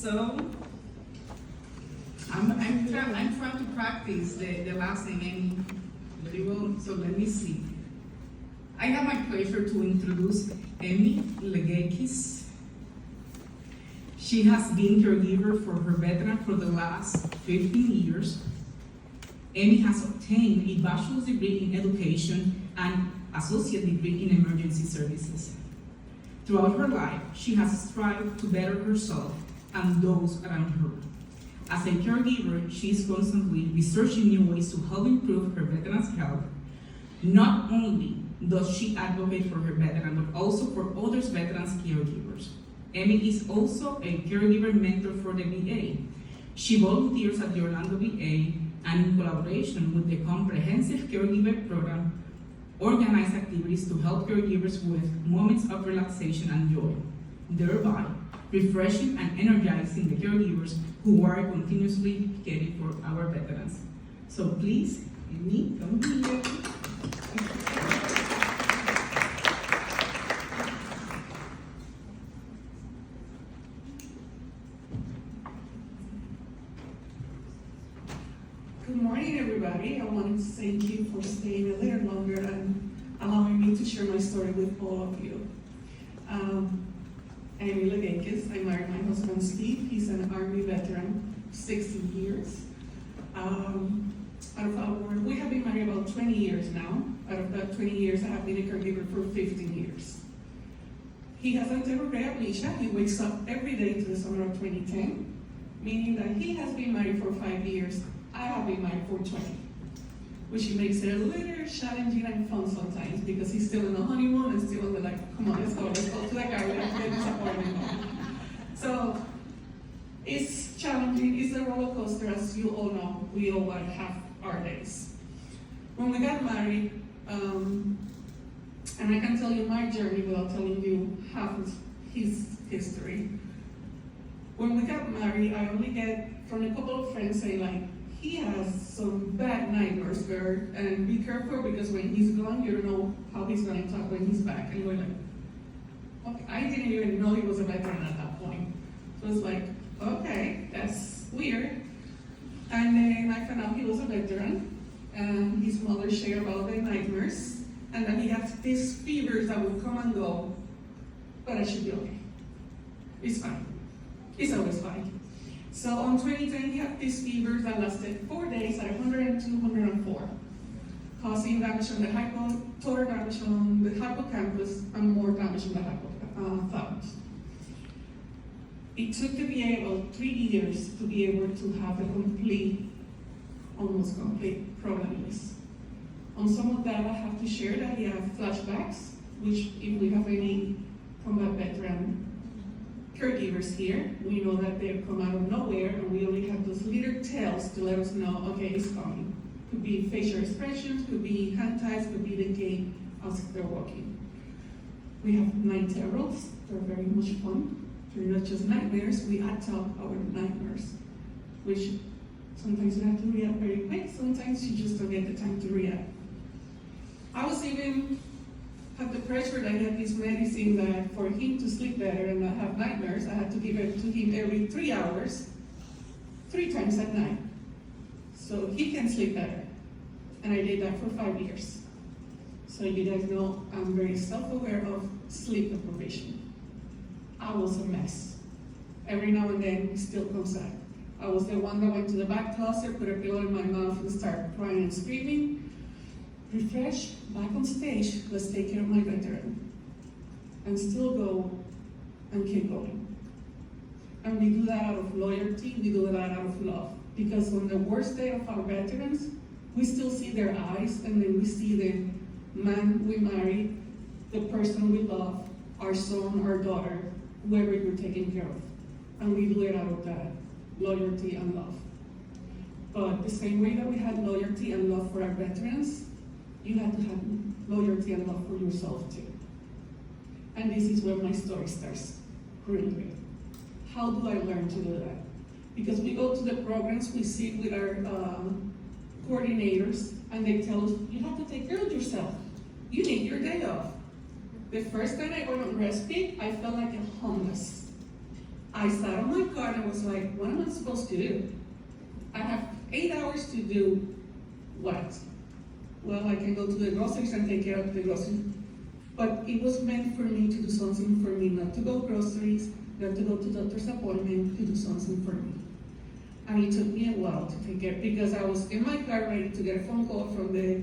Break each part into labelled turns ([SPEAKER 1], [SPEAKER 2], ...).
[SPEAKER 1] So I'm trying to practice the last name, Emmy. Very well. So let me see. I have my pleasure to introduce Emmy Legakis. She has been caregiver for her veteran for the last 15 years. Emmy has obtained a bachelor's degree in education and associate degree in emergency services. Throughout her life, she has strived to better herself and those around her. As a caregiver, she is constantly researching new ways to help improve her veterans' health. Not only does she advocate for her veteran, but also for other veterans' caregivers. Emmy is also a caregiver mentor for the VA. She volunteers at the Orlando VA and in collaboration with the Comprehensive Caregiver Program, organize activities to help caregivers with moments of relaxation and joy, thereby refreshing and energizing the caregivers who are continuously caring for our veterans. So please, Emmy, come here.
[SPEAKER 2] Good morning, everybody. I wanted to thank you for staying a little longer and allowing me to share my story with all of you. Emmy Legakis. I married my husband Steve. He's an Army veteran, 16 years. We have been married about 20 years now. Out of that 20 years, I have been a caregiver for 15 years. He has anterograde amnesia. He wakes up every day to the summer of 2010, meaning that he has been married for 5 years. I have been married for 20, which makes it a little challenging and fun sometimes because he's still in the honeymoon and still in the come on, let's go to the car, we have to get this appointment. So it's challenging, it's a roller coaster, as you all know. We all have our days. When we got married, and I can tell you my journey without telling you half of his history. When we got married, I only get from a couple of friends saying like, he has some bad nightmares, girl, and be careful because when he's gone, you don't know how he's going to talk when he's back. And we're like, okay, I didn't even know he was a veteran at that point. So it's like, okay, that's weird. And then I found out he was a veteran, and his mother shared about the nightmares, and that he has these fevers that will come and go, but I should be okay. It's fine. It's always fine. So on 2010, he had these fevers that lasted 4 days at 102, 104, causing damage on the total damage on the hippocampus, and more damage on the hypothalamus. It took the VA about 3 years to be able to have a almost complete problem list. On some of that, I have to share that he had flashbacks, which if we have any combat veteran caregivers here, we know that they come out of nowhere, and we only have those little tales to let us know, okay, it's coming. Could be facial expressions, could be hand ties, could be the gait as they're walking. We have 9 terrors. They're very much fun. They're not just nightmares, we act out our nightmares, which sometimes you have to react very quick, sometimes you just don't get the time to react. I was even had the pressure that I had this medicine that for him to sleep better and not have nightmares, I had to give it to him every 3 hours, 3 times at night, so he can sleep better. And I did that for 5 years. So you guys know I'm very self-aware of sleep deprivation. I was a mess. Every now and then it still comes out. I was the one that went to the back closet, put a pillow in my mouth and started crying and screaming. Refresh, back on stage, let's take care of my veteran. And still go and keep going. And we do that out of loyalty, we do that out of love. Because on the worst day of our veterans, we still see their eyes, and then we see the man we married, the person we love, our son, our daughter, whoever we're taking care of. And we do it out of that loyalty and love. But the same way that we had loyalty and love for our veterans, you have to have loyalty and love for yourself too. And this is where my story starts, really. How do I learn to do that? Because we go to the programs, we sit with our coordinators, and they tell us, you have to take care of yourself. You need your day off. The first time I went on respite, I felt like a homeless. I sat on my car and I was like, what am I supposed to do? I have 8 hours to do what? Well, I can go to the groceries and take care of the groceries. But it was meant for me to do something for me, not to go groceries, not to go to doctor's appointment, to do something for me. And it took me a while to take care, because I was in my car ready to get a phone call from the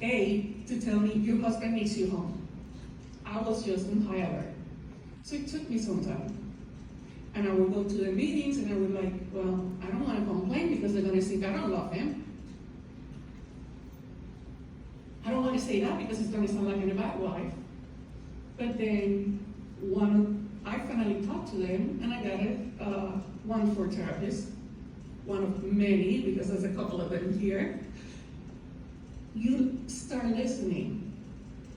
[SPEAKER 2] aide to tell me, your husband needs you home. I was just on high alert. So it took me some time. And I would go to the meetings and I would like, well, I don't want to complain because they're going to think I don't love him. I don't want to say that because it's going to sound like I'm a bad wife. But then I finally talked to them and I got one for therapist, one of many, because there's a couple of them here. You start listening.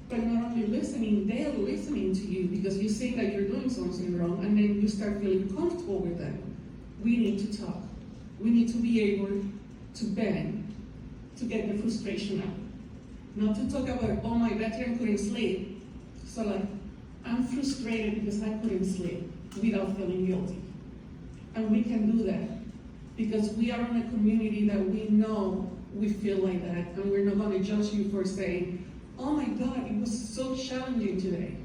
[SPEAKER 2] But not only listening, they're listening to you because you say that you're doing something wrong, and then you start feeling comfortable with them. We need to talk. We need to be able to bend, to get the frustration out. Not to talk about, oh, my veteran couldn't sleep. So like, I'm frustrated because I couldn't sleep without feeling guilty. And we can do that because we are in a community that we know we feel like that, and we're not going to judge you for saying, oh my God, it was so challenging today.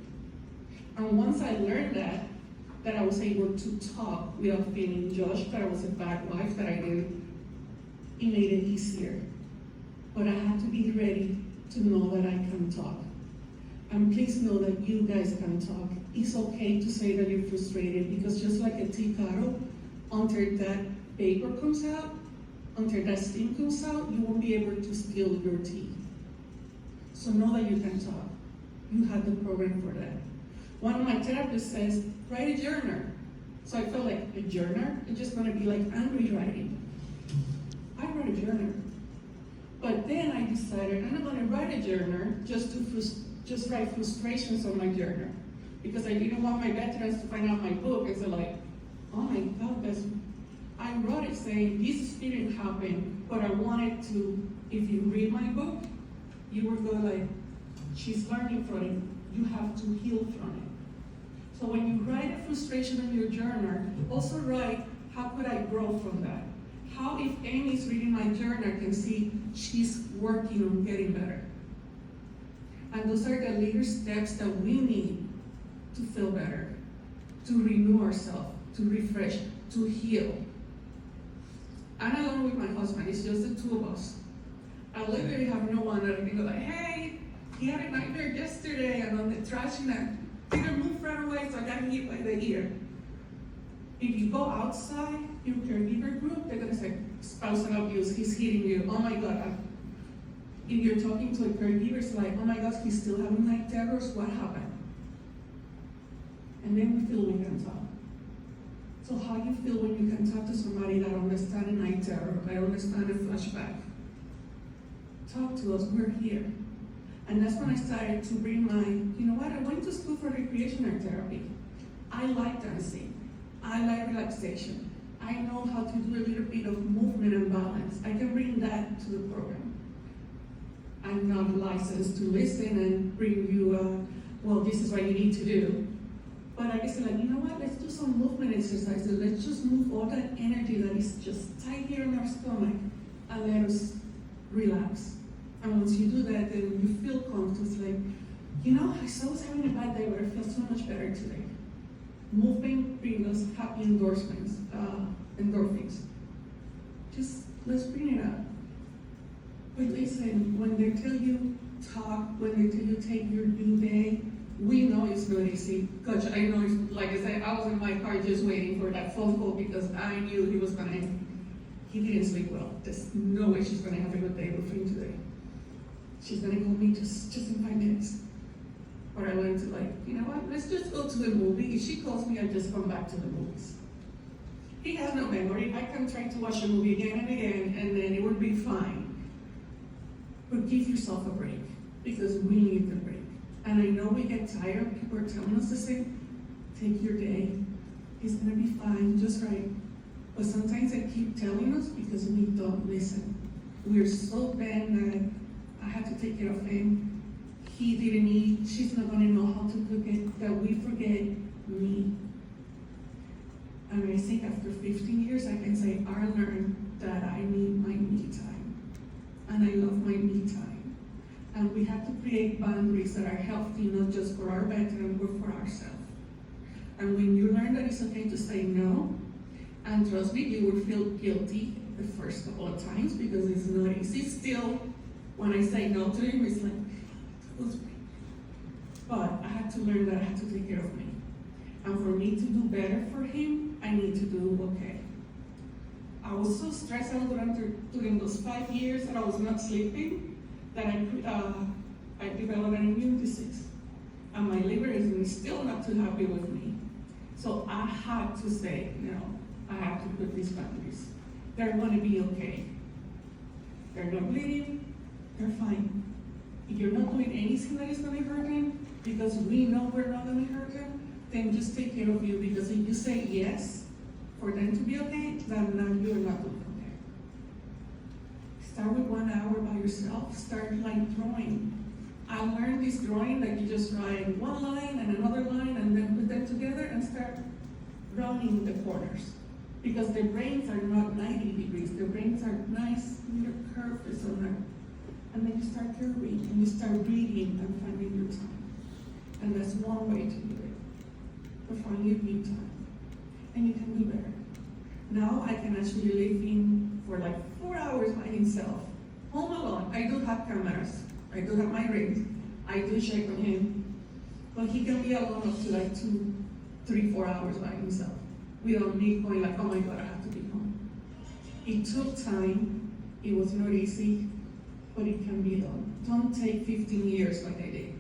[SPEAKER 2] And once I learned that I was able to talk without feeling judged, that I was a bad wife, that I did, it made it easier. But I had to be ready to know that I can talk. And please know that you guys can talk. It's okay to say that you're frustrated, because just like a tea kettle, until that vapor comes out, until that steam comes out, you won't be able to spill your tea. So know that you can talk. You have the program for that. One of my therapists says, write a journal. So I felt like a journal, it's just gonna be like angry writing. I wrote a journal. But then I decided I'm not gonna write a journal just write frustrations on my journal. Because I didn't want my veterans to find out my book and say like, oh my God, I wrote it saying this experience happened, but I wanted to, if you read my book, you will go like, she's learning from it. You have to heal from it. So when you write a frustration in your journal, also write, how could I grow from that? How, if Amy's reading my journal, can see she's working on getting better. And those are the little steps that we need to feel better, to renew ourselves, to refresh, to heal. I'm not alone with my husband, it's just the two of us. I literally have no one that I can go like, hey, he had a nightmare yesterday and on the trash and I didn't move right away, so I got hit by the ear. If you go outside your caregiver group, they're gonna say, spousal abuse, he's hitting you, oh my God. If you're talking to a caregiver, it's like, oh my gosh, he's still having night terrors, what happened? And then we feel we can talk. So how you feel when you can talk to somebody that understands a night terror, that understands a flashback? Talk to us, we're here. And that's when I started to bring you know what, I went to school for recreational therapy. I like dancing, I like relaxation. I know how to do a little bit of movement and balance. I can bring that to the program. I'm not licensed to listen and bring you, well, this is what you need to do. But I guess like, you know what, let's do some movement exercises. Let's just move all that energy that is just tight here in our stomach and let us relax. And once you do that, then you feel comfortable. It's like, you know, I was having a bad day, but I feel so much better today. Movement brings us happy endorphins. Just let's bring it up. But listen, when they tell you talk, when they tell you take your due day, we know it's not easy. Coach, I know, like I said, I was in my car just waiting for that phone call because I knew he didn't sleep well. There's no way she's gonna have a good day with him today. She's gonna call me just in 5 minutes. Or I went to like, you know what, let's just go to the movie. If she calls me, I just come back to the movies. He has no memory. I can try to watch a movie again and again, and then it will be fine. But give yourself a break, because we need the break. And I know we get tired. People are telling us to say, take your day. It's gonna be fine, just right. But sometimes they keep telling us because we don't listen. We're so bad that I have to take care of him. He didn't eat, she's not gonna know how to cook it, that we forget me. And I think after 15 years, I can say I learned that I need my me time. And I love my me time. And we have to create boundaries that are healthy, not just for our veteran, but for ourselves. And when you learn that it's okay to say no, and trust me, you will feel guilty the first couple of times because it's not easy. Still, when I say no to him, it's like, but I had to learn that I had to take care of me. And for me to do better for him, I need to do okay. I was so stressed out during those 5 years that I was not sleeping that I developed an immune disease. And my liver is still not too happy with me. So I had to say, no, I have to put these boundaries. They're going to be okay. They're not bleeding, they're fine. If you're not doing anything that is going to hurt them, because we know we're not going to hurt them, then just take care of you, because if you say yes for them to be okay, then now you're not doing okay. Start with 1 hour by yourself. Start like drawing. I learned this drawing that you just write one line and another line and then put them together and start rounding the corners. Because their brains are not 90 degrees. Their brains are nice little curves on there. And then you start curving and you start reading and finding your time. And that's one way to do it. To find your me time. And you can do better. Now I can actually leave him for like 4 hours by himself. Home alone. I do have cameras. I do have my rings. I do check on him. But he can be alone up to like 2, 3, 4 hours by himself. We don't need going like, oh my God, I have to be home. It took time. It was not easy, but it can be done. Don't take 15 years like I did.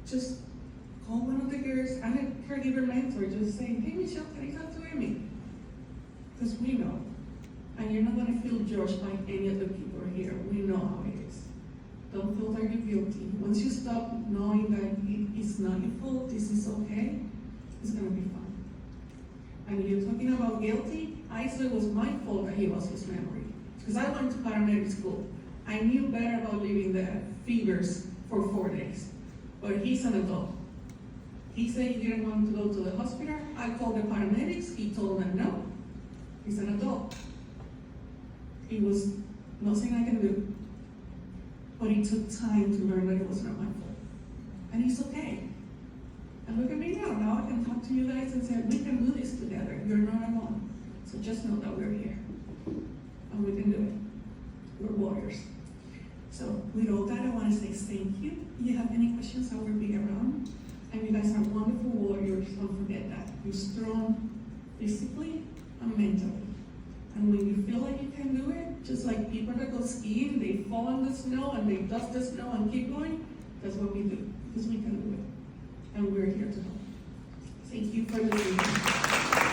[SPEAKER 2] Just call one of the girls and a caregiver mentor, just say, hey Michelle, can I talk to Emmy? Because we know. And you're not going to feel judged by any of the people here. We know how it is. Don't feel that you're guilty. Once you stop knowing that it's not your fault, this is okay, it's going to be fun. And if you're talking about guilty, I said it was my fault that he lost his memory. Because I went to paramedic school. I knew better about living the fevers for 4 days. But he's an adult. He said he didn't want to go to the hospital. I called the paramedics. He told them no. He's an adult. It was nothing I can do. But it took time to learn that it was not my fault. And he's okay. And look at me now. Now I can talk to you guys and say, we can do this together. You're not alone. So just know that we're here. And we can do it. We're warriors. So with all that, I want to say thank you. If you have any questions, I will be around. And you guys are wonderful warriors. Don't forget that. You're strong physically and mentally. And when you feel like you can do it, just like people that go skiing, they fall in the snow and they dust the snow and keep going, that's what we do, because we can do it. And we're here to help. Thank you for listening.